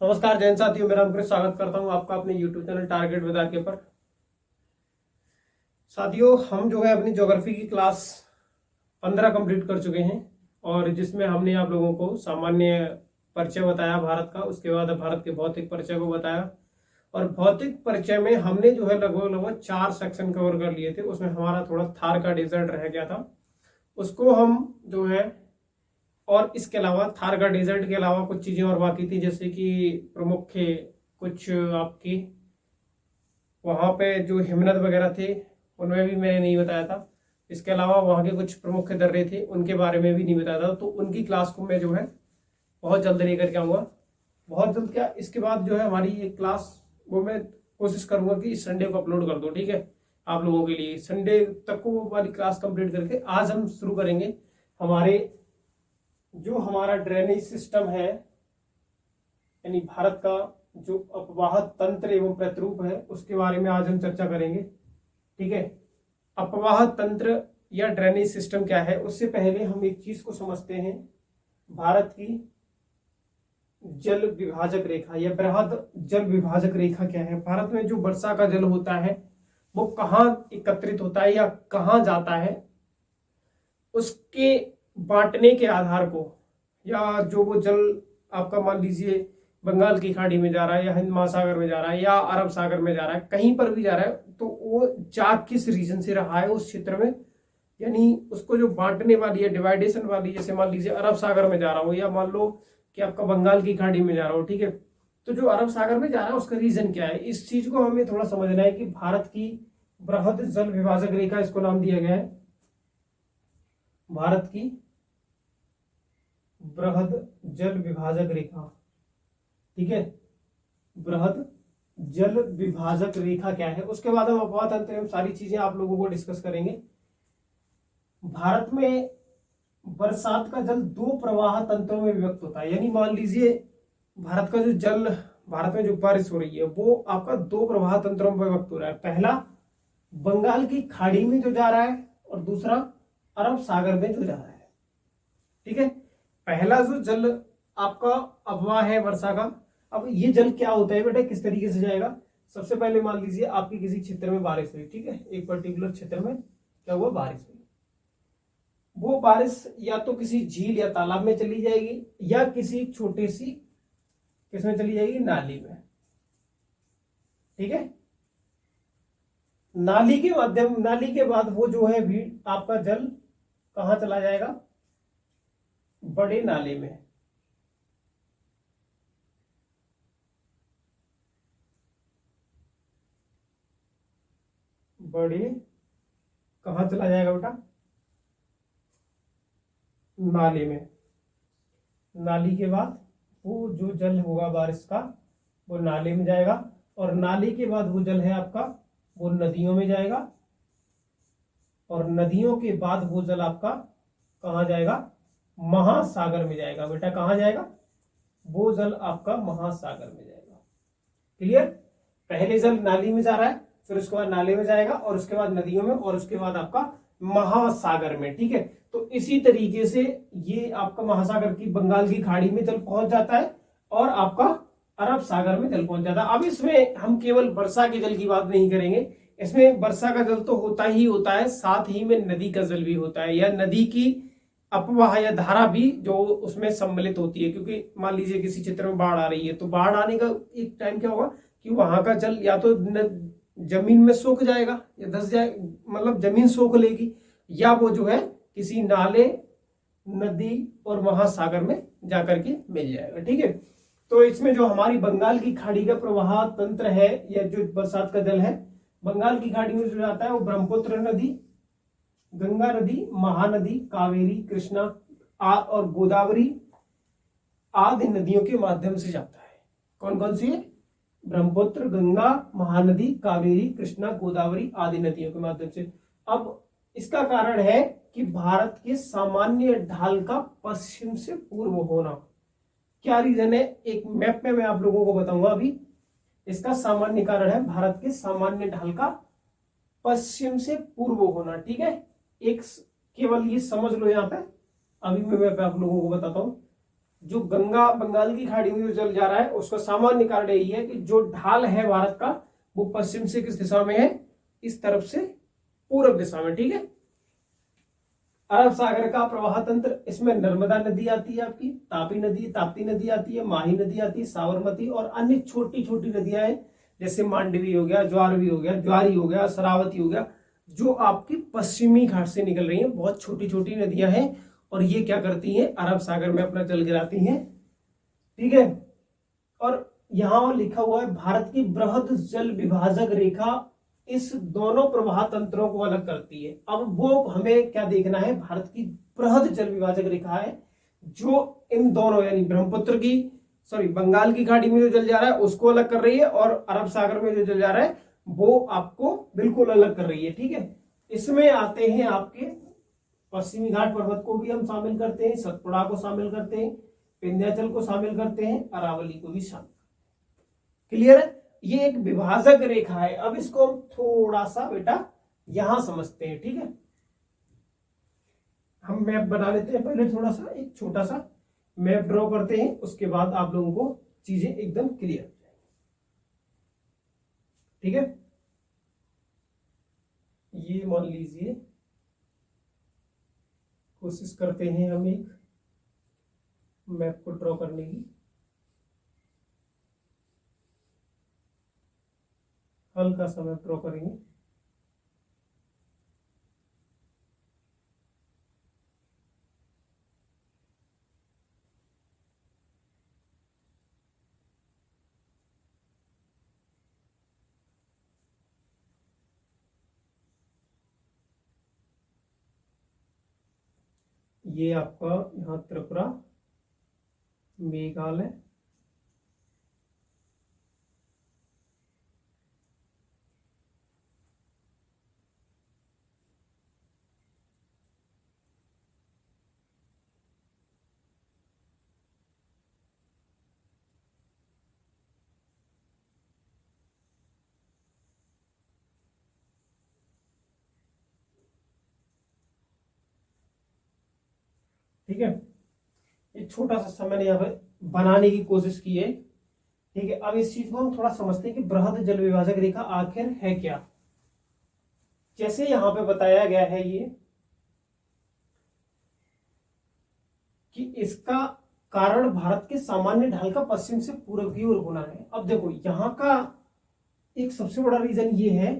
नमस्कार जैन साथियों, मेरा नाम स्वागत करता हूं आपका अपने YouTube channel target with RK पर। साथियों, हम जो है अपनी ज्योग्राफी की क्लास 15 कंप्लीट कर चुके हैं और जिसमें हमने आप लोगों को सामान्य परिचय बताया भारत का। उसके बाद भारत के भौतिक परिचय को बताया और भौतिक परिचय में हमने जो है लगभग लगभग 4 सेक्शन कवर कर लिए थे। उसमें हमारा थोड़ा थार का डेजर्ट रह गया था, उसको हम जो है, और इसके अलावा थार का डेजर्ट के अलावा कुछ चीजें और बाकी थी, जैसे कि प्रमुख कुछ आपकी वहां पे जो हिमनद वगैरह थे उनमें भी मैंने नहीं बताया था। इसके अलावा वहां के कुछ प्रमुख दर्रे थे उनके बारे में भी नहीं बताया था। तो उनकी क्लास को मैं जो है बहुत जल्द लेकर के आऊंगा, बहुत जल्द। क्या इसके बाद जो है हमारी ये क्लास, वो मैं कोशिश करूंगा कि संडे को अपलोड कर दो, ठीक है। आप लोगों के लिए संडे तक को वो वाली क्लास कंप्लीट करके आज हम शुरू करेंगे हमारे जो हमारा ड्रेनेज सिस्टम है, यानी भारत का जो अपवाह तंत्र एवं प्रतिरूप है, उसके बारे में आज हम चर्चा करेंगे, ठीक है। अपवाह तंत्र या ड्रेनेज सिस्टम क्या है, उससे पहले हम एक चीज को समझते हैं। भारत की जल विभाजक रेखा या बृहद जल विभाजक रेखा क्या है। भारत में जो वर्षा का जल होता है वो कहाँ एकत्रित होता है या कहाँ जाता है, उसके बांटने के आधार को, या जो वो जल आपका मान लीजिए बंगाल की खाड़ी में जा रहा है या हिंद महासागर में जा रहा है या अरब सागर में जा रहा है, कहीं पर भी जा रहा है, तो वो जा किस रीजन से रहा है उस क्षेत्र में, यानी उसको जो बांटने वाली है, डिवाइडेशन वाली, जैसे मान लीजिए अरब सागर में जा रहा हो या मान लो कि आपका बंगाल की खाड़ी में जा रहा हो, ठीक है। तो जो अरब सागर में जा रहा है उसका रीजन क्या है, इस चीज को हमें थोड़ा समझना है कि भारत की बृहद जल विभाजक रेखा, इसको नाम दिया गया है भारत की बृहद जल विभाजक रेखा, ठीक है। बृहद जल विभाजक रेखा क्या है, उसके बाद हम अपवाह तंत्र एवं सारी चीजें आप लोगों को डिस्कस करेंगे। भारत में बरसात का जल 2 प्रवाह तंत्रों में विभक्त होता है, यानी मान लीजिए भारत का जो जल, भारत में जो बारिश हो रही है वो आपका 2 प्रवाह तंत्रों में विभक्त हो रहा है। पहला बंगाल की खाड़ी में जो जा रहा है और दूसरा अरब सागर में जो जा रहा है, ठीक है। पहला जो जल आपका अपवाह है वर्षा का, अब ये जल क्या होता है बेटा, किस तरीके से जाएगा। सबसे पहले मान लीजिए आपके किसी क्षेत्र में बारिश हुई, ठीक है, एक पर्टिकुलर क्षेत्र में क्या हुआ, बारिश हुई। वो बारिश या तो किसी झील या तालाब में चली जाएगी या किसी छोटी सी किसमें चली जाएगी, नाली में, ठीक है। नाली के माध्यम, नाली के बाद वो जो है भी आपका जल कहां चला जाएगा, बड़े नाले में, बड़े कहां चला जाएगा बेटा, नाले में। नाली के बाद वो जो जल होगा बारिश का वो नाले में जाएगा और नाले के बाद वो जल है आपका वो नदियों में जाएगा और नदियों के बाद वो जल आपका कहां जाएगा, महासागर में जाएगा। बेटा कहां जाएगा, वो जल आपका महासागर में जाएगा। क्लियर। पहले जल नाली में जा रहा है, फिर उसके बाद नाले में जाएगा और उसके बाद नदियों में और उसके बाद आपका महासागर में, ठीक है। तो इसी तरीके से ये आपका महासागर की बंगाल की खाड़ी में जल पहुंच जाता है और आपका अरब सागर में जल पहुंच जाता है। अब इसमें हम केवल वर्षा के जल की बात नहीं करेंगे, इसमें वर्षा का जल तो होता ही होता है, साथ ही में नदी का जल भी होता है या नदी की अपवाह या धारा भी जो उसमें सम्मिलित होती है। क्योंकि मान लीजिए किसी क्षेत्र में बाढ़ आ रही है तो बाढ़ आने का एक टाइम क्या होगा कि वहां का जल या तो जमीन में सूख जाएगा या धंस जाए, मतलब जमीन सूख लेगी, या वो जो है किसी नाले, नदी और महासागर में जाकर के मिल जाएगा, ठीक है। तो इसमें जो हमारी बंगाल की खाड़ी का प्रवाह तंत्र है या जो बरसात का जल है, बंगाल की खाड़ी में जो जाता है वो ब्रह्मपुत्र नदी, गंगा नदी, महानदी, कावेरी, कृष्णा और गोदावरी आदि नदियों के माध्यम से जाता है। कौन कौन सी है, ब्रह्मपुत्र, गंगा, महानदी, कावेरी, कृष्णा, गोदावरी आदि नदियों के माध्यम से। अब इसका कारण है कि भारत के सामान्य ढाल का पश्चिम से पूर्व होना। क्या रीजन है, एक मैप में मैं आप लोगों को बताऊंगा अभी। इसका सामान्य कारण है भारत के सामान्य ढाल का पश्चिम से पूर्व होना, ठीक है। एक केवल ये समझ लो यहां पे, अभी मैं आप लोगों को बताता हूं। जो गंगा बंगाल की खाड़ी में जो जल जा रहा है उसका सामान्य कारण यही है कि जो ढाल है भारत का वो पश्चिम से किस दिशा में है, इस तरफ से पूर्व दिशा में। ठीक है, अरब सागर का प्रवाह तंत्र, इसमें नर्मदा नदी आती है, आपकी ताप्ती नदी आती है, माही नदी आती है, साबरमती और अन्य छोटी छोटी नदियां हैं, जैसे मांडवी हो गया, ज्वारी हो गया, शरावती हो गया, जो आपकी पश्चिमी घाट से निकल रही हैं। बहुत छोटी छोटी नदियां हैं और ये क्या करती हैं, अरब सागर में अपना जल गिराती हैं। ठीक है, और यहां लिखा हुआ है भारत की बृहद जल विभाजक रेखा इस दोनों प्रवाह तंत्रों को अलग करती है। अब वो हमें क्या देखना है, भारत की बृहद जल विभाजक रेखा है जो इन दोनों यानी ब्रह्मपुत्र की बंगाल की खाड़ी में जो जल जा रहा है उसको अलग कर रही है और अरब सागर में जो जल जा रहा है वो आपको बिल्कुल अलग कर रही है। ठीक है, इसमें आते हैं आपके पश्चिमी घाट पर्वत को भी हम शामिल करते हैं, सतपुड़ा को शामिल करते हैं, विंध्याचल को शामिल करते हैं, अरावली को भी शामिल। क्लियर है, ये एक विभाजक रेखा है। अब इसको हम थोड़ा सा बेटा यहां समझते हैं। ठीक है, हम मैप बना लेते हैं पहले, थोड़ा सा एक छोटा सा मैप ड्रॉ करते हैं, उसके बाद आप लोगों को चीजें एकदम क्लियर हो जाएंगी। ठीक है, ये मान लीजिए, कोशिश करते हैं हम एक मैप को ड्रॉ करने की। हल्का सा मैप ड्रॉ करेंगे। ये आपका यहाँ त्रिपुरा, मेघालय, ठीक है, ये छोटा सा मैंने यहाँ पे बनाने की कोशिश की है। ठीक है, अब इस चीज को हम थोड़ा समझते हैं कि बृहद जल विभाजक रेखा आखिर है क्या। जैसे यहां पे बताया गया है ये कि इसका कारण भारत के सामान्य ढाल का पश्चिम से पूर्व की ओर होना है। अब देखो यहाँ का एक सबसे बड़ा रीजन ये है,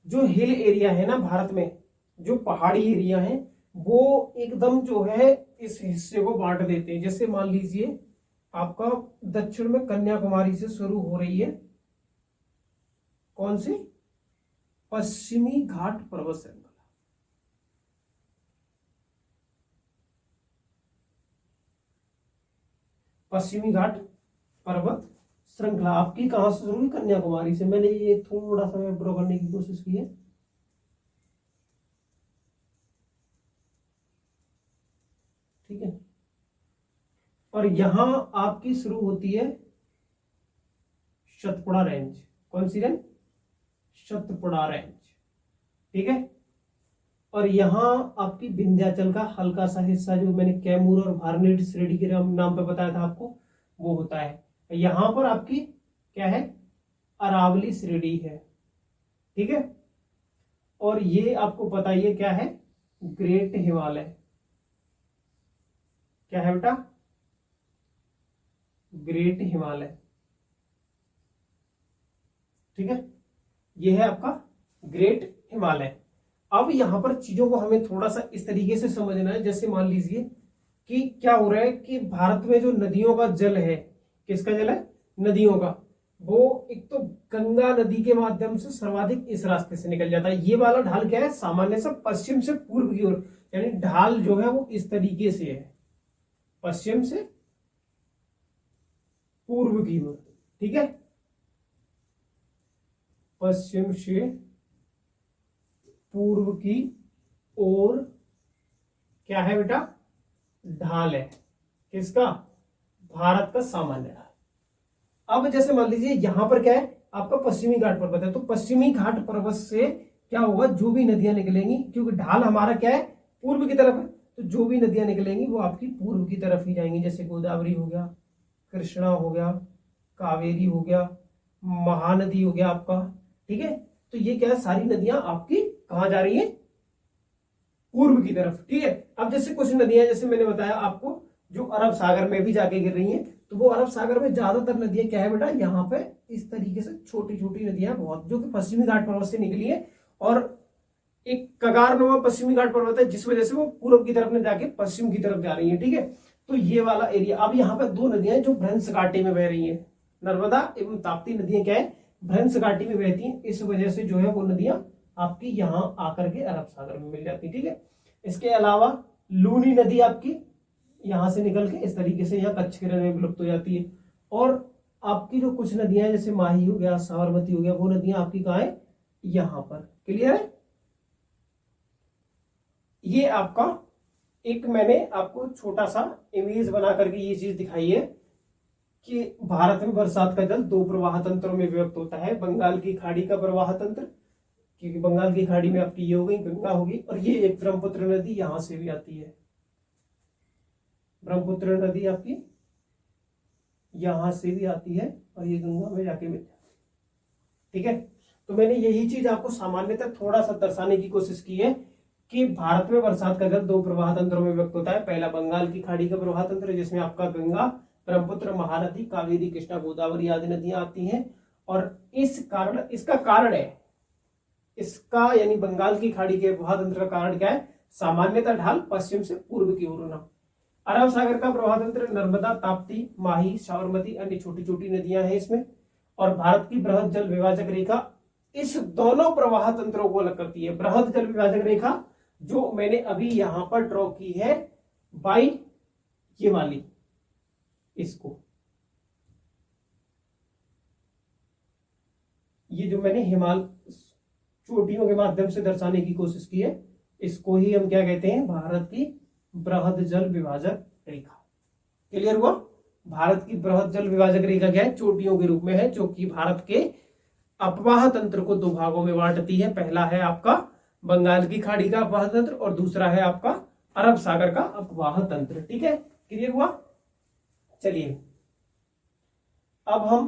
जो हिल एरिया है ना भारत में, जो पहाड़ी एरिया है वो एकदम जो है इस हिस्से को बांट देते हैं। जैसे मान लीजिए आपका दक्षिण में कन्याकुमारी से शुरू हो रही है कौन सी, पश्चिमी घाट पर्वत श्रृंखला। पश्चिमी घाट पर्वत श्रृंखला आपकी कहां से शुरू हुई, कन्याकुमारी से। मैंने ये थोड़ा सा मैं ड्रॉ करने की कोशिश की है। ठीक है, और यहां आपकी शुरू होती है सतपुड़ा रेंज। कौन सी रेंज, सतपुड़ा रेंज। ठीक है, और यहां आपकी विंध्याचल का हल्का सा हिस्सा जो मैंने कैमूर और भारनेट श्रेणी के नाम पे बताया था आपको, वो होता है। यहां पर आपकी क्या है, अरावली श्रेणी है। ठीक है, और ये आपको पता ही है क्या है, ग्रेट हिमालय। क्या है बेटा, ग्रेट हिमालय। ठीक है, ये है आपका ग्रेट हिमालय। अब यहां पर चीजों को हमें थोड़ा सा इस तरीके से समझना है, जैसे मान लीजिए कि क्या हो रहा है कि भारत में जो नदियों का जल है, किसका जल है, नदियों का, वो एक तो गंगा नदी के माध्यम से सर्वाधिक इस रास्ते से निकल जाता है। ये वाला ढाल क्या है, सामान्य से पश्चिम से पूर्व की ओर, यानी ढाल जो है वो इस तरीके से है, पश्चिम से पूर्व की ओर। ठीक है, पश्चिम से पूर्व की ओर क्या है बेटा, ढाल है, किसका, भारत का सामान्य ढाल। अब जैसे मान लीजिए यहां पर क्या है, आपका पश्चिमी घाट पर्वत है, तो पश्चिमी घाट पर्वत से क्या होगा, जो भी नदियां निकलेंगी, क्योंकि ढाल हमारा क्या है, पूर्व की तरफ है, तो जो भी नदियां निकलेंगी वो आपकी पूर्व की तरफ ही जाएंगी, जैसे गोदावरी हो गया, कृष्णा हो गया, कावेरी हो गया, महानदी हो गया आपका। ठीक है, तो ये क्या है, सारी नदियां आपकी कहां जा रही है, पूर्व की तरफ। ठीक है, अब जैसे कुछ नदियां जैसे मैंने बताया आपको जो अरब सागर में भी जाके गिर रही हैं, तो वो अरब सागर में ज्यादातर नदियां क्या है बेटा, यहाँ पे इस तरीके से छोटी छोटी नदियां बहुत, जो कि पश्चिमी घाट पर्वत से निकली है और एक कगारनुमा पश्चिमी घाट पर्वत है, जिस वजह से वो पूर्व की तरफ में जाके पश्चिम की तरफ जा रही है। ठीक है, तो ये वाला एरिया। अब यहाँ पे दो नदियां जो भ्रंश घाटी में बह रही है, नर्मदा एवं ताप्ती नदियां क्या है, भ्रंश घाटी में बहती हैं, इस वजह से जो है वो नदियां आपकी यहाँ आकर के अरब सागर में मिल जाती है। ठीक है, इसके अलावा लूनी नदी आपकी यहां से निकल के इस तरीके से यहाँ कच्छ के रण में विलुप्त हो जाती है। और आपकी जो कुछ नदियां हैं जैसे माही हो गया, साबरमती हो गया, वो नदियां आपकी कहाँ है, यहां पर। क्लियर है, ये आपका एक मैंने आपको छोटा सा इमेज बना करके ये चीज दिखाई है कि भारत में बरसात का जल दो प्रवाह तंत्रों में विभक्त होता है। बंगाल की खाड़ी का प्रवाह तंत्र, क्योंकि बंगाल की खाड़ी में आपकी ये हो गई गंगा होगी, और ये एक ब्रह्मपुत्र नदी यहां से भी आती है, ब्रह्मपुत्र नदी आपकी यहां से भी आती है और ये गंगा में जाके मिल जाती है। ठीक है, तो मैंने यही चीज आपको सामान्यतः थोड़ा सा दर्शाने की कोशिश की है कि भारत में बरसात का जल दो प्रवाह तंत्रों में व्यक्त होता है। पहला बंगाल की खाड़ी का प्रवाह तंत्र, जिसमें आपका गंगा, ब्रह्मपुत्र, महानदी, कावेरी, कृष्णा, गोदावरी आदि नदियां आती हैं। और इस कारण, इसका कारण है, इसका यानी बंगाल की खाड़ी के प्रवाह तंत्र का कारण क्या है, सामान्यतः ढाल पश्चिम से पूर्व की ओर होना। अरब सागर का प्रवाह तंत्र नर्मदा, ताप्ती, माही, साबरमती, अन्य छोटी छोटी नदियां हैं इसमें। और भारत की बृहद जल विभाजक रेखा इस दोनों प्रवाह तंत्रों को अलग करती है। बृहद जल विभाजक रेखा जो मैंने अभी यहां पर ड्रॉ की है बाई ये वाली, इसको, ये जो मैंने हिमालय चोटियों के माध्यम से दर्शाने की कोशिश की है, इसको ही हम क्या कहते हैं, भारत की बृहद जल विभाजक रेखा। क्लियर हुआ, भारत की बृहद जल विभाजक रेखा क्या है, चोटियों के रूप में है, जो कि भारत के अपवाह तंत्र को दो भागों में बांटती है। पहला है आपका बंगाल की खाड़ी का अपवाह तंत्र और दूसरा है आपका अरब सागर का अपवाह तंत्र। ठीक है, क्लियर हुआ। चलिए अब हम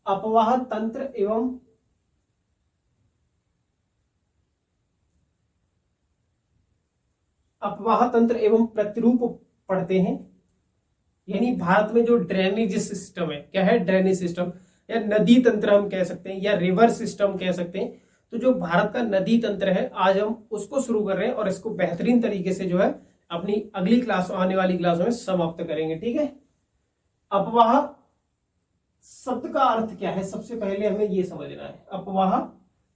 अपवाह तंत्र एवं अपवाह तंत्र एवं प्रतिरूप पढ़ते हैं। यानी भारत में जो ड्रेनेज सिस्टम है, क्या है, ड्रेनेज सिस्टम या नदी तंत्र हम कह सकते हैं, या रिवर सिस्टम कह सकते हैं। तो जो भारत का नदी तंत्र है, आज हम उसको शुरू कर रहे हैं और इसको बेहतरीन तरीके से जो है अपनी अगली क्लास, आने वाली क्लासों में समाप्त करेंगे। ठीक है, अपवाह शब्द का अर्थ क्या है, सबसे पहले हमें यह समझना है। अपवाह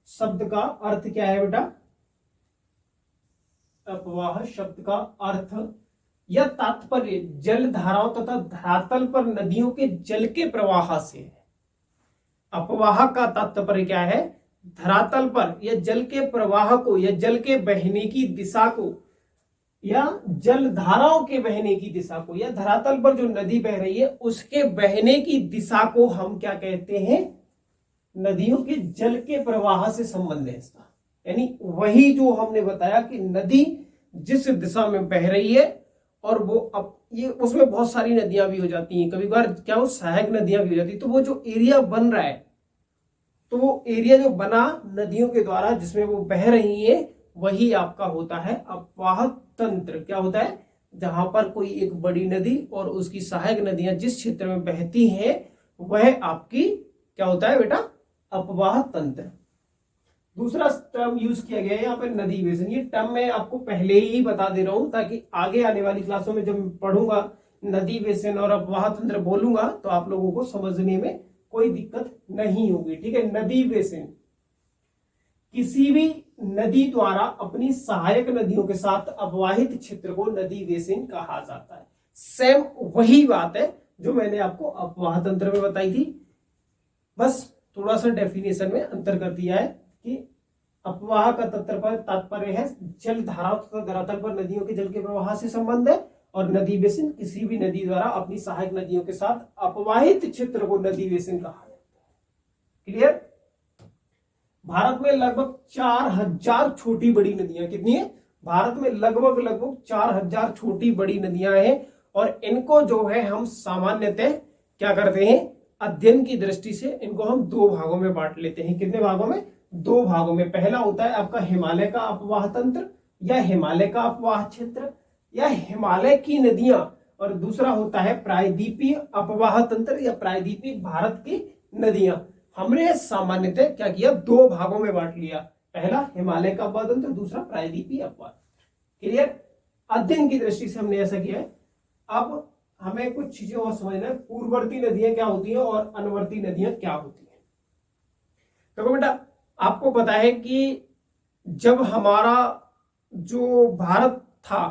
शब्द का अर्थ क्या है बेटा, अपवाह शब्द का अर्थ या तात्पर्य जल धाराओं तथा धरातल पर नदियों के जल के प्रवाह से है। अपवाह का तात्पर्य क्या है, धरातल पर या जल के प्रवाह को या जल के बहने की दिशा को या जल धाराओं के बहने की दिशा को या धरातल पर जो नदी बह रही है उसके बहने की दिशा को हम क्या कहते हैं, नदियों के जल के प्रवाह से संबंध है इसका। यानी वही जो हमने बताया कि नदी जिस दिशा में बह रही है और वो अब ये उसमें बहुत सारी नदियां भी हो जाती हैं, कभी बार क्या वो सहायक नदियां भी हो जाती है। तो वो जो एरिया बन रहा है, तो वो एरिया जो बना नदियों के द्वारा जिसमें वो बह रही है, वही आपका होता है अपवाह तंत्र। क्या होता है, जहां पर कोई एक बड़ी नदी और उसकी सहायक नदियां जिस क्षेत्र में बहती हैं वह आपकी क्या होता है बेटा, अपवाह तंत्र। दूसरा टर्म यूज किया गया है यहाँ पे नदी बेसिन। ये टर्म मैं आपको पहले ही बता दे रहा हूं ताकि आगे आने वाली क्लासों में जब पढ़ूंगा नदी बेसिन और अपवाह तंत्र बोलूंगा तो आप लोगों को समझने में कोई दिक्कत नहीं होगी। ठीक है, नदी बेसिन किसी भी नदी द्वारा अपनी सहायक नदियों के साथ अपवाहित क्षेत्र को नदी बेसिन कहा जाता है। सेम वही बात है जो मैंने आपको अपवाह तंत्र में बताई थी, बस थोड़ा सा डेफिनेशन में अंतर कर दिया है कि अपवाह का तात्पर्य है जल धाराओं तथा धरातल पर नदियों के जल के प्रवाह से संबंध है, और नदी बेसिन किसी भी नदी द्वारा अपनी सहायक नदियों के साथ अपवाहित क्षेत्र को नदी बेसिन कहा जाता है। क्लियर। भारत में लगभग 4000 छोटी बड़ी नदियां, कितनी है, भारत में लगभग लगभग 4000 छोटी बड़ी नदियां हैं और इनको जो है हम सामान्यतः क्या करते हैं, अध्ययन की दृष्टि से इनको हम दो भागों में बांट लेते हैं। कितने भागों में? दो भागों में। पहला होता है आपका हिमालय का अपवाह तंत्र या हिमालय का अपवाह क्षेत्र या हिमालय की नदियां, और दूसरा होता है प्रायद्वीपीय अपवाह तंत्र या प्रायद्वीपीय भारत की नदियां। हमने सामान्यतः क्या किया, दो भागों में बांट लिया, पहला हिमालय का अपवाह तंत्र, दूसरा प्रायद्वीपीय अपवाह। क्लियर? अध्ययन की दृष्टि से हमने ऐसा किया है। अब हमें कुछ चीजें और समझना है, पूर्ववर्ती नदियां क्या होती हैं और अनुवर्ती नदियां क्या होती हैं। तो बेटा आपको पता है कि जब हमारा जो भारत था,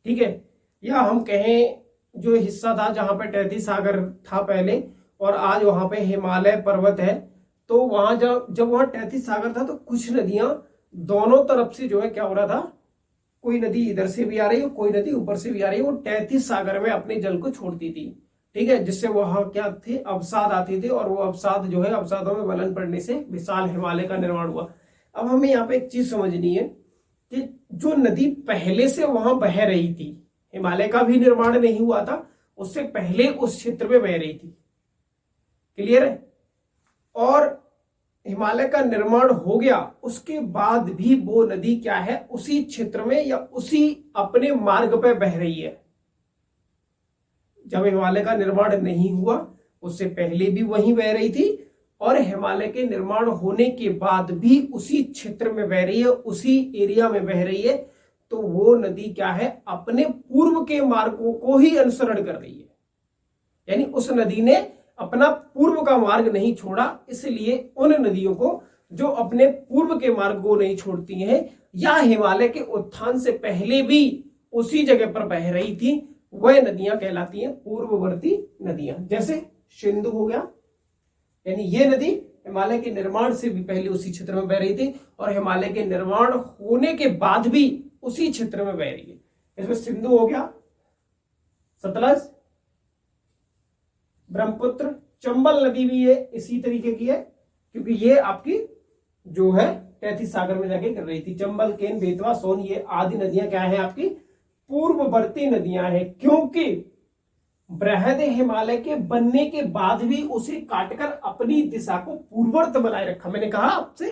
ठीक है, या हम कहें जो हिस्सा था जहां पे तैतीय सागर था पहले और आज वहां पे हिमालय पर्वत है, तो वहां जब वहां तैतीय सागर था तो कुछ नदियां दोनों तरफ से जो है क्या हो रहा था, कोई नदी इधर से भी आ रही है, कोई नदी ऊपर से भी आ रही है, वो तैतीय सागर में अपने जल को छोड़ती थी, ठीक है, जिससे वहां क्या थे, अवसाद आते थे और वो अवसाद जो है, अवसादों में गलन पड़ने से विशाल हिमालय का निर्माण हुआ। अब हमें यहाँ पे एक चीज समझनी है कि जो नदी पहले से वहां बह रही थी, हिमालय का भी निर्माण नहीं हुआ था, उससे पहले उस क्षेत्र में बह रही थी। क्लियर है? और हिमालय का निर्माण हो गया, उसके बाद भी वो नदी क्या है, उसी क्षेत्र में या उसी अपने मार्ग पर बह रही है। जब हिमालय का निर्माण नहीं हुआ उससे पहले भी वहीं बह रही थी और हिमालय के निर्माण होने के बाद भी उसी क्षेत्र में बह रही है, उसी एरिया में बह रही है। तो वो नदी क्या है, अपने पूर्व के मार्गों को ही अनुसरण कर रही है, यानी उस नदी ने अपना पूर्व का मार्ग नहीं छोड़ा। इसलिए उन नदियों को जो अपने पूर्व के मार्ग को नहीं छोड़ती हैं या हिमालय के उत्थान से पहले भी उसी जगह पर बह रही थी, वह नदियां कहलाती हैं पूर्ववर्ती नदियां। जैसे सिंधु हो गया, यानी ये नदी हिमालय के निर्माण से भी पहले उसी क्षेत्र में बह रही थी और हिमालय के निर्माण होने के बाद भी उसी क्षेत्र में बह रही है। इसमें सिंधु हो गया, सतलज, ब्रह्मपुत्र, चंबल नदी भी ये इसी तरीके की है, क्योंकि ये आपकी जो है तैतीय सागर में जाके कर रही थी। चंबल, केन, बेतवा, सोन, ये आदि नदियां क्या है, आपकी पूर्ववर्ती नदियां हैं, क्योंकि बृहद हिमालय के बनने के बाद भी उसे काटकर अपनी दिशा को पूर्ववर्त बनाए रखा। मैंने कहा आपसे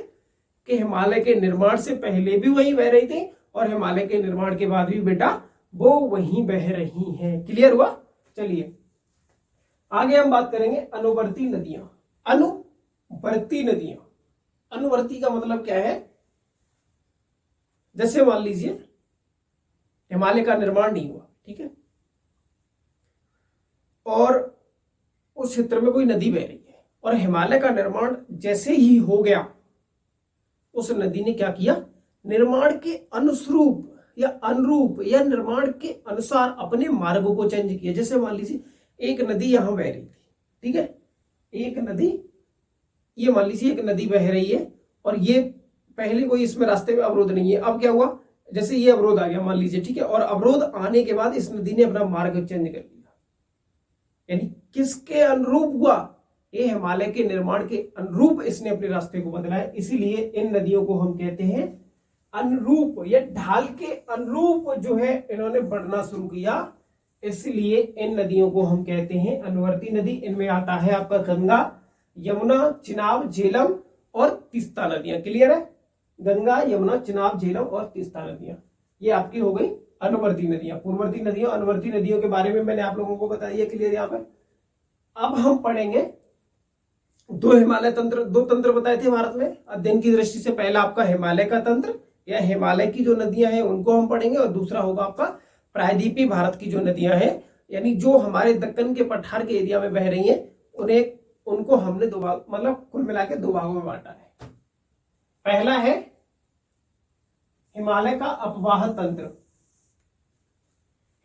कि हिमालय के निर्माण से पहले भी वही बह रही थी और हिमालय के निर्माण के बाद भी बेटा वो वहीं बह रही हैं। क्लियर हुआ? चलिए आगे हम बात करेंगे अनुवर्ती नदियां। अनुवर्ती नदियां, अनुवर्ती का मतलब क्या है, जैसे मान लीजिए हिमालय का निर्माण नहीं हुआ, ठीक है, और उस क्षेत्र में कोई नदी बह रही है और हिमालय का निर्माण जैसे ही हो गया, उस नदी ने क्या किया, निर्माण के अनुरूप या अनुरूप या निर्माण के अनुसार अपने मार्गों को चेंज किया। जैसे मान लीजिए एक नदी यहां बह रही थी, ठीक है, एक नदी, ये मान लीजिए एक नदी बह रही है और ये पहले कोई इसमें रास्ते में अवरोध नहीं है। अब क्या हुआ, जैसे ये अवरोध आ गया मान लीजिए, ठीक है, और अवरोध आने के बाद इस नदी ने अपना मार्ग चेंज कर लिया, यानी किसके अनुरूप हुआ, ये हिमालय के निर्माण के अनुरूप इसने अपने रास्ते को बदला है। इसीलिए इन नदियों को हम कहते हैं अनुरूप, या ढाल के अनुरूप जो है इन्होंने बढ़ना शुरू किया, इसलिए इन नदियों को हम कहते हैं अनुवर्ती नदी। इनमें आता है आपका गंगा, यमुना, चिनाब, झेलम और तीस्ता नदियां। क्लियर है? गंगा, यमुना, चिनाब, झेलम और तीस्ता नदियां, ये आपकी हो गई अनुवर्ती नदियां। पूर्ववर्ती नदियों, अनुवर्ती नदियों के बारे में मैंने आप लोगों को बताया। क्लियर यहाँ पे? अब हम पढ़ेंगे दो हिमालय तंत्र, दो तंत्र बताए थे भारत में अध्ययन की दृष्टि से। पहला आपका हिमालय का तंत्र या हिमालय की जो नदियां हैं उनको हम पढ़ेंगे, और दूसरा होगा आपका प्रायद्वीपीय भारत की जो नदियां हैं, यानी जो हमारे दक्कन के पठार के एरिया में बह रही हैं, उनको हमने दो भाग, मतलब कुल मिला के दो भागों में बांटा है। पहला है हिमालय का अपवाह तंत्र।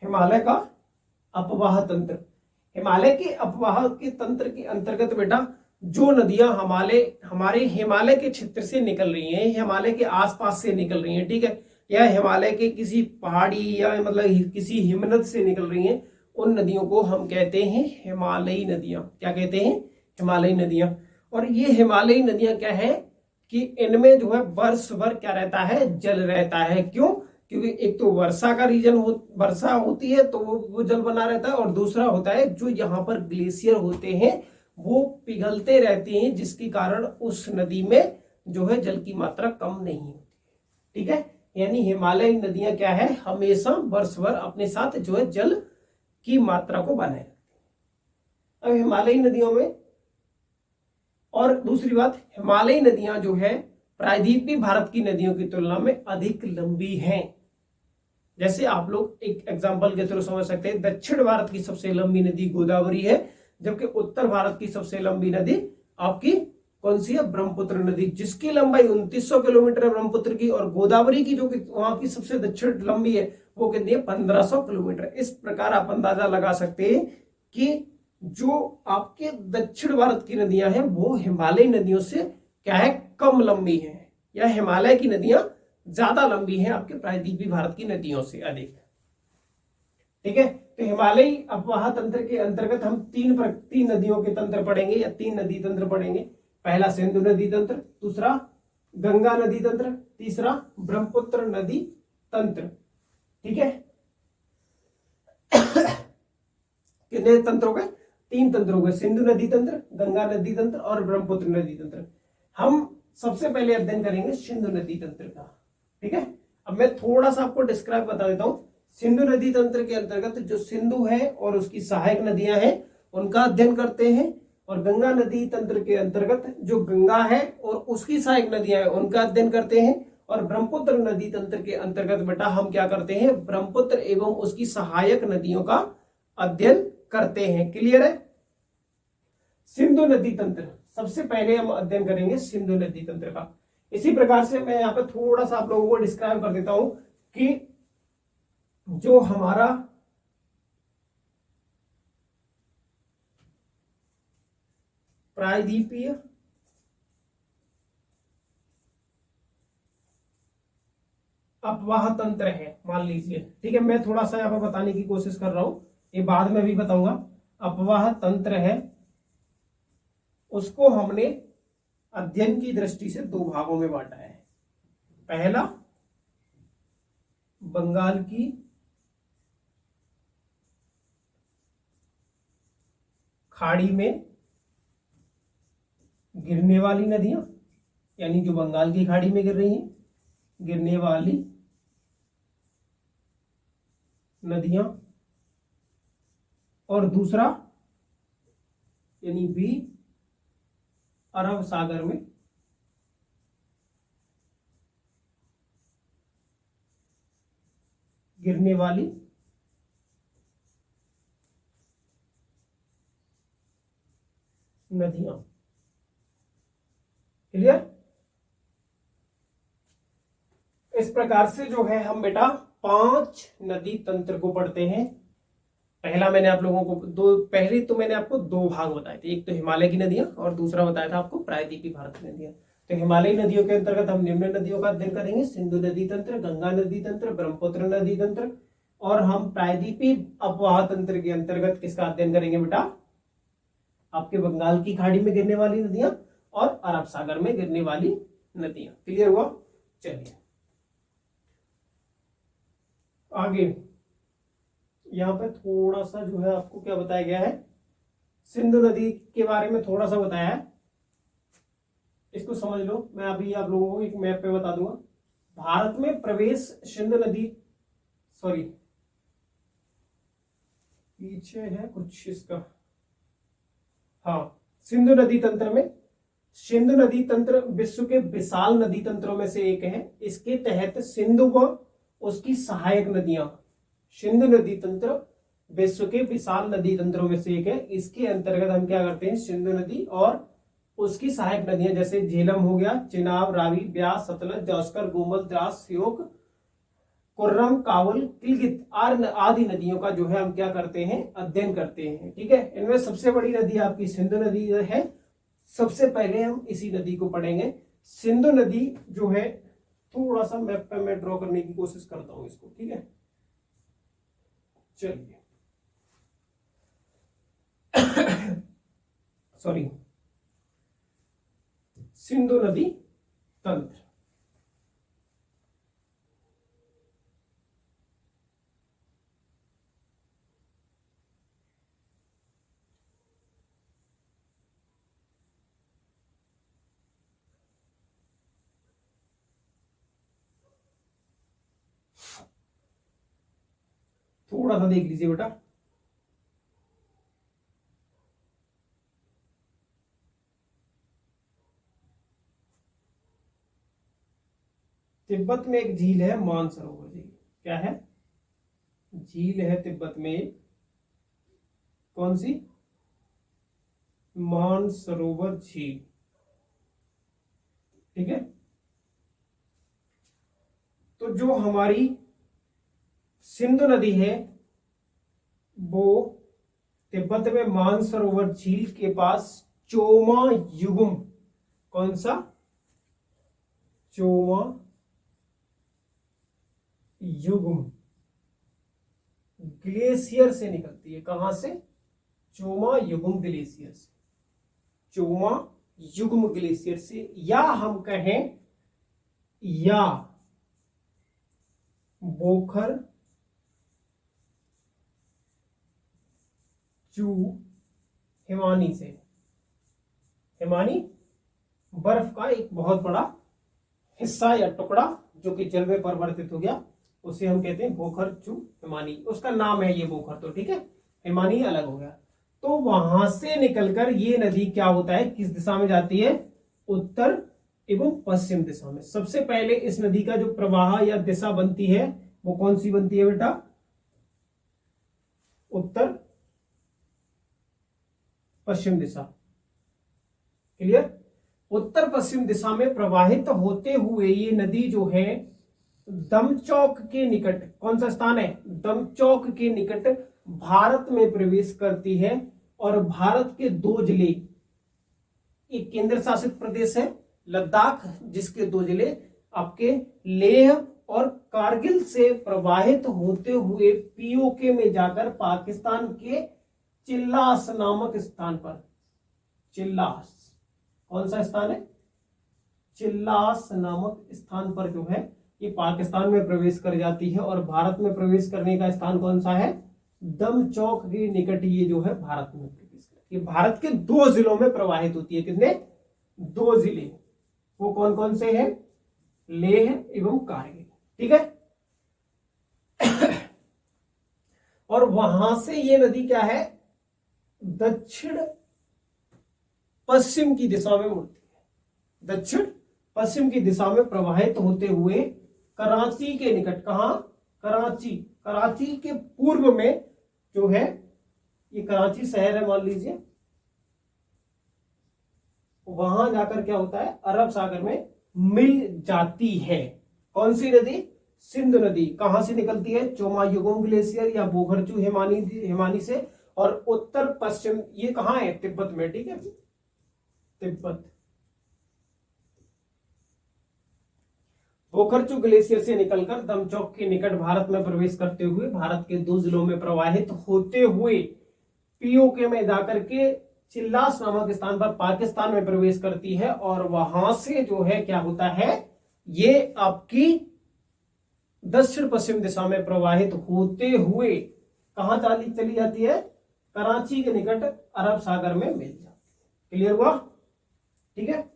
हिमालय का अपवाह तंत्र, हिमालय के अपवाह के तंत्र के अंतर्गत बेटा जो नदियां हमारे हिमालय के क्षेत्र से निकल रही हैं, हिमालय के आसपास से निकल रही हैं, ठीक है, या हिमालय के किसी पहाड़ी या मतलब किसी हिमनद से निकल रही हैं, उन नदियों को हम कहते हैं हिमालयी नदियां। क्या कहते हैं? हिमालयी नदियां। और ये हिमालयी नदियां क्या है कि इनमें जो है वर्ष भर क्या रहता है, जल रहता है। क्यों? क्योंकि एक तो वर्षा का रीजन वर्षा होती है तो वो जल बना रहता है, और दूसरा होता है जो यहाँ पर ग्लेशियर होते हैं वो पिघलते रहते हैं, जिसके कारण उस नदी में जो है जल की मात्रा कम नहीं होती। ठीक है, यानी हिमालयी नदियां क्या है, हमेशा वर्ष भर अपने साथ जो है जल की मात्रा को बनाए रखती है। अब हिमालयी नदियों में, और दूसरी बात, हिमालयी नदियां जो है प्रायद्वीपीय भारत की नदियों की तुलना में अधिक लंबी हैं। जैसे आप लोग एक एग्जांपल के थ्रू समझ सकते हैं, दक्षिण भारत की सबसे लंबी नदी गोदावरी है, जबकि उत्तर भारत की सबसे लंबी नदी आपकी कौन सी है, ब्रह्मपुत्र नदी, जिसकी लंबाई 2900 किलोमीटर है ब्रह्मपुत्र की, और गोदावरी की जो वहां की सबसे दक्षिण लंबी है वो कितनी है, 1500 किलोमीटर। इस प्रकार आप अंदाजा लगा सकते हैं कि जो आपके दक्षिण भारत की नदियां हैं वो हिमालयी नदियों से क्या है, कम लंबी है, या हिमालय की नदियां ज्यादा लंबी हैं आपके प्रायद्वीपीय भारत की नदियों से अधिक। ठीक है, तो हिमालयी अपवाह तंत्र के अंतर्गत हम तीन नदियों के तंत्र पढ़ेंगे, या 3 नदी तंत्र पढ़ेंगे। पहला सिंधु नदी तंत्र, दूसरा गंगा नदी तंत्र, तीसरा ब्रह्मपुत्र नदी तंत्र। ठीक है, कितने तंत्र हो गए, 3 तंत्र हो गए, सिंधु नदी तंत्र, गंगा नदी तंत्र और ब्रह्मपुत्र नदी तंत्र। हम सबसे पहले अध्ययन करेंगे सिंधु नदी तंत्र का। ठीक है, अब मैं थोड़ा सा आपको डिस्क्राइब बता देता हूं। सिंधु नदी तंत्र के अंतर्गत जो सिंधु है और उसकी सहायक नदियां हैं उनका अध्ययन करते हैं, और गंगा नदी तंत्र के अंतर्गत जो गंगा है और उसकी सहायक नदियां हैं उनका अध्ययन करते हैं, और ब्रह्मपुत्र नदी तंत्र के अंतर्गत बेटा हम क्या करते हैं, ब्रह्मपुत्र एवं उसकी सहायक नदियों का अध्ययन करते हैं। क्लियर है। सिंधु नदी तंत्र सबसे पहले हम अध्ययन करेंगे, सिंधु नदी तंत्र का। इसी प्रकार से मैं यहाँ पे थोड़ा सा आप लोगों को डिस्क्राइब कर देता हूं कि जो हमारा प्रायद्वीपीय अपवाह तंत्र है, मान लीजिए। ठीक है, मैं थोड़ा सा यहाँ पर बताने की कोशिश कर रहा हूं, ये बाद में भी बताऊंगा। अपवाह तंत्र है, उसको हमने अध्ययन की दृष्टि से 2 भागों में बांटा है। पहला, बंगाल की खाड़ी में गिरने वाली नदियां, यानी जो बंगाल की खाड़ी में गिर रही हैं, गिरने वाली नदियां, और दूसरा यानी बी, अरब सागर में गिरने वाली नदियां। क्लियर। इस प्रकार से जो है हम बेटा 5 नदी तंत्र को पढ़ते हैं। पहला मैंने आप लोगों को पहले तो मैंने आपको 2 भाग बताए थे, एक तो हिमालय की नदियां और दूसरा बताया था आपको प्रायद्वीपीय भारत की नदियां। तो हिमालयी नदियों के अंतर्गत हम निम्न नदियों का अध्ययन करेंगे, सिंधु नदी तंत्र, गंगा नदी तंत्र, ब्रह्मपुत्र नदी तंत्र, और हम प्रायद्वीपीय अपवाह तंत्र के अंतर्गत किसका अध्ययन करेंगे बेटा, आपके बंगाल की खाड़ी में गिरने वाली नदियां और अरब सागर में गिरने वाली नदियां। क्लियर हुआ। चलिए आगे, यहां पे थोड़ा सा जो है आपको क्या बताया गया है, सिंधु नदी के बारे में थोड़ा सा बताया है, इसको समझ लो। मैं अभी आप लोगों को एक मैप पे बता दूंगा। भारत में प्रवेश सिंधु नदी, सॉरी पीछे है कुछ इसका, हाँ, सिंधु नदी तंत्र में, सिंधु नदी तंत्र विश्व के विशाल नदी तंत्रों में से एक है। इसके तहत सिंधु व उसकी सहायक नदियां, सिंधु नदी तंत्र विश्व के विशाल नदी तंत्रों में से एक है। इसके अंतर्गत हम क्या करते हैं, सिंधु नदी और उसकी सहायक नदियां जैसे झेलम हो गया, चिनाब, रावी, ब्यास, सतलज, जौस्कर, गोमल, द्रास, श्योक, कुर्रम, कावल, किलगित आदि नदियों का जो है हम क्या करते हैं, अध्ययन करते हैं। ठीक है, इनमें सबसे बड़ी नदी आपकी सिंधु नदी है। सबसे पहले हम इसी नदी को पढ़ेंगे। सिंधु नदी जो है, थोड़ा सा मैप पे मैं ड्रॉ करने की कोशिश करता हूं इसको। ठीक है, चलिए सॉरी, सिंधु नदी तंत्र। थोड़ा सा देख लीजिए बेटा। तिब्बत में एक झील है मानसरोवर झील। क्या है? झील है तिब्बत में एक, कौन सी? मानसरोवर झील। ठीक है। तो जो हमारी सिंधु नदी है वो तिब्बत में मानसरोवर झील के पास चोमा युगुम, कौन सा? चोमा युगुम ग्लेशियर से निकलती है। कहां से? चोमा युगुम ग्लेशियर से। चोमा युगुम ग्लेशियर से, या हम कहें या बोखर चू हिमानी से। हिमानी बर्फ का एक बहुत बड़ा हिस्सा या टुकड़ा जो कि जल में परिवर्तित हो गया, उसे हम कहते हैं बोखर चू हिमानी। उसका नाम है ये बोखर, तो ठीक है, हिमानी अलग हो गया। तो वहां से निकलकर ये नदी क्या होता है, किस दिशा में जाती है? उत्तर एवं पश्चिम दिशा में। सबसे पहले इस नदी का जो प्रवाह या दिशा बनती है वो कौन सी बनती है बेटा? उत्तर पश्चिम दिशा। क्लियर? उत्तर पश्चिम दिशा में प्रवाहित होते हुए ये नदी जो है दमचौक के निकट, कौन सा स्थान है? दमचौक के निकट भारत में प्रवेश करती है। और भारत के दो जिले, एक केंद्र शासित प्रदेश है लद्दाख, जिसके दो जिले आपके लेह और कारगिल से प्रवाहित होते हुए पीओके में जाकर पाकिस्तान के चिल्लास नामक स्थान पर, चिल्लास, कौन सा स्थान है? चिल्लास नामक स्थान पर जो है ये पाकिस्तान में प्रवेश कर जाती है। और भारत में प्रवेश करने का स्थान कौन सा है? दमचौक के निकट ये जो है भारत में प्रवेश करती है। भारत के दो जिलों में प्रवाहित होती है। कितने? दो जिले। वो कौन कौन से हैं? लेह एवं कारगिल। ठीक है। और वहां से ये नदी क्या है? दक्षिण पश्चिम की दिशा में मुड़ती है। दक्षिण पश्चिम की दिशा में प्रवाहित होते हुए कराची के निकट, कहां? कराची। कराची के पूर्व में जो है ये कराची शहर है मान लीजिए, वहां जाकर क्या होता है? अरब सागर में मिल जाती है। कौन सी नदी? सिंधु नदी। कहां से निकलती है? चोमायुगुम ग्लेशियर या बोखरचू हिमानी से। और उत्तर पश्चिम ये कहां है? तिब्बत में। ठीक है, तिब्बत। बोखरचू ग्लेशियर से निकलकर दमचौक के निकट भारत में प्रवेश करते हुए भारत के दो जिलों में प्रवाहित होते हुए पीओके में जाकर के चिल्लास नामक स्थान पर पाकिस्तान में प्रवेश करती है। और वहां से जो है क्या होता है? ये आपकी दक्षिण पश्चिम दिशा में प्रवाहित होते हुए कहां चली जाती है? कराची के निकट अरब सागर में मिल जाती है। क्लियर हुआ? ठीक है,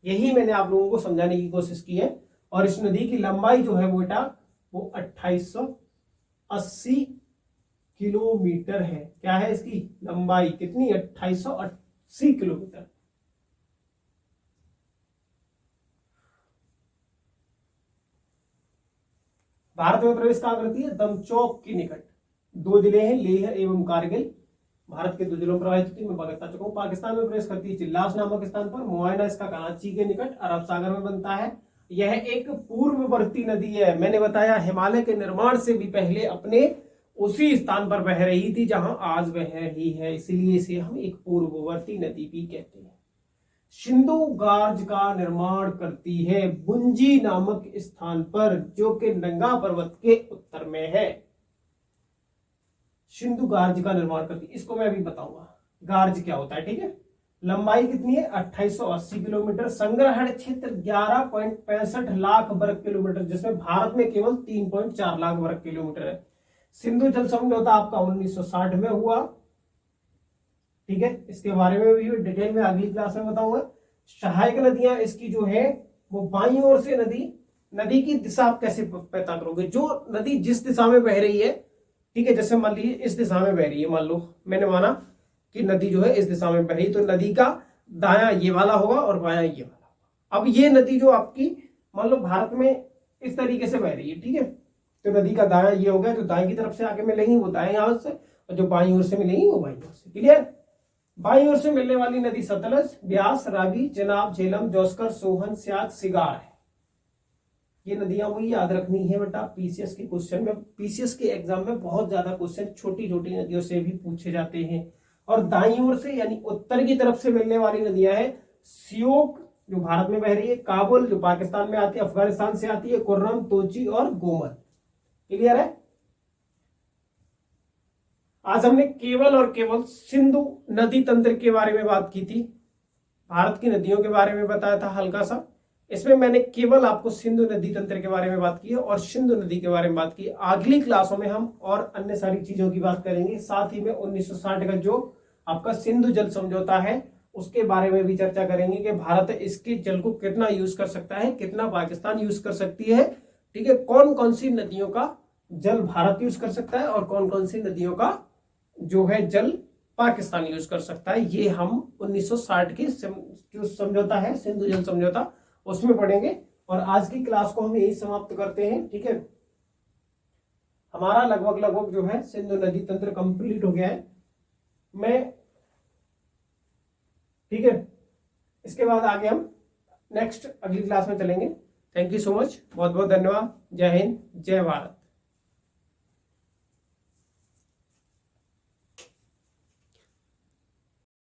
यही मैंने आप लोगों को समझाने की कोशिश की है। और इस नदी की लंबाई जो है बेटा वो 2880 किलोमीटर है। क्या है इसकी लंबाई? कितनी? 2880 किलोमीटर। भारत में प्रवेश कहां करती है? दमचौक के निकट। दो जिले हैं लेह एवं कारगिल, भारत के दो जिलों में प्रवाहित होती है। मैं बता चुका हूं। पाकिस्तान में प्रवेश करती है चिल्लास नामक स्थान पर। मुआयना इसका कराची के निकट अरब सागर में बनता है। यह एक पूर्ववर्ती नदी है। मैंने बताया हिमालय के निर्माण से भी पहले अपने उसी स्थान पर बह रही थी जहां आज बह रही है, इसीलिए इसे हम एक पूर्ववर्ती नदी भी कहते हैं। सिंधु गार्ज का निर्माण करती है बुंजी नामक स्थान पर, जो कि नंगा पर्वत के उत्तर में है। सिंधु गार्ज का निर्माण करती है, इसको मैं अभी बताऊंगा गार्ज क्या होता है। ठीक है, लंबाई कितनी है? 2880 किलोमीटर। संग्रहण क्षेत्र 11.65 लाख वर्ग किलोमीटर, जिसमें भारत में केवल 3.4 लाख वर्ग किलोमीटर है। सिंधु जल समझौता आपका 1960 में हुआ। ठीक है, इसके बारे में भी डिटेल में अगली क्लास में बताऊंगा। सहायक नदियां इसकी जो है वो बाईं ओर से नदी की दिशा आप कैसे पता करोगे? जो नदी जिस दिशा में बह रही है, ठीक है। जैसे मान लीजिए इस दिशा में बह रही है, मान लो मैंने माना कि नदी जो है इस दिशा में बह रही, तो नदी का दायां ये वाला होगा और बायां ये वाला होगा। अब ये नदी जो आपकी मान लो भारत में इस तरीके से बह रही है, ठीक है, तो नदी का दायां ये हो गया, जो दाएं की तरफ से आगे मिलेंगी वो दाएं हाथ से, और जो बाईं ओर से मिलेंगी वो बाईं ओर से। क्लियर? बाईं ओर से मिलने वाली नदी सतलज, ब्यास, रावी, चेनाब, झेलम, जोस्कर, सोहन, स्याच, सिगार है। ये नदियां वही याद रखनी है बेटा। पीसीएस के क्वेश्चन में, पीसीएस के एग्जाम में बहुत ज्यादा क्वेश्चन छोटी छोटी नदियों से भी पूछे जाते हैं। और दाईं ओर से यानी उत्तर की तरफ से मिलने वाली नदियां हैं सियोक जो भारत में बह रही है, काबुल जो पाकिस्तान में आती है, अफगानिस्तान से आती है, कुर्रम, तोची और गोमन। क्लियर है? आज हमने केवल और केवल सिंधु नदी तंत्र के बारे में बात की थी, भारत की नदियों के बारे में बताया था हल्का सा। इसमें मैंने केवल आपको सिंधु नदी तंत्र के बारे में बात की है और सिंधु नदी के बारे में बात की। अगली क्लासों में हम और अन्य सारी चीजों की बात करेंगे। साथ ही में 1960 का जो आपका सिंधु जल समझौता है उसके बारे में भी चर्चा करेंगे कि भारत इसके जल को कितना यूज कर सकता है, कितना पाकिस्तान यूज कर सकती है। ठीक है, कौन कौन सी नदियों का जल भारत यूज कर सकता है और कौन कौन सी नदियों का जो है जल पाकिस्तान यूज कर सकता है, ये हम 1960 के जो समझौता है सिंधु जल समझौता उसमें पढ़ेंगे। और आज की क्लास को हम यही समाप्त करते हैं। ठीक है, हमारा लगभग जो है सिंधु नदी तंत्र कंप्लीट हो गया है। ठीक है, इसके बाद आगे हम नेक्स्ट अगली क्लास में चलेंगे। थैंक यू सो मच, बहुत बहुत धन्यवाद। जय हिंद, जय भारत।